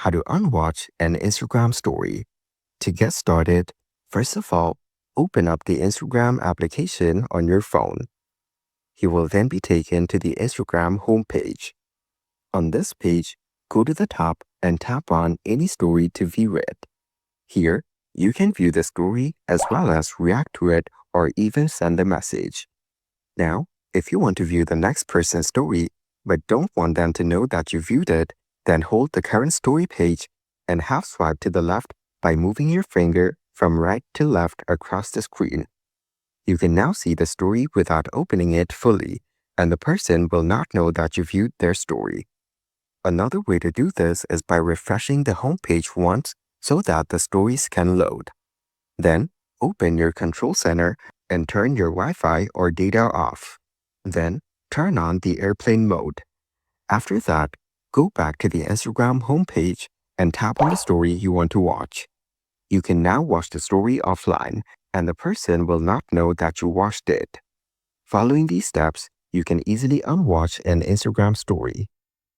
how to unwatch an Instagram story. To get started, first of all, open up the Instagram application on your phone. You will then be taken to the Instagram homepage. On this page, go to the top and tap on any story to view it. Here, you can view the story as well as react to it or even send a message. Now, if you want to view the next person's story but don't want them to know that you viewed it, then hold the current story page and half swipe to the left by moving your finger from right to left across the screen. You can now see the story without opening it fully, and the person will not know that you viewed their story. Another way to do this is by refreshing the home page once so that the stories can load. Then, open your control center and turn your Wi-Fi or data off. Then, turn on the airplane mode. After that, go back to the Instagram homepage and tap on the story you want to watch. You can now watch the story offline, and the person will not know that you watched it. Following these steps, you can easily unwatch an Instagram story.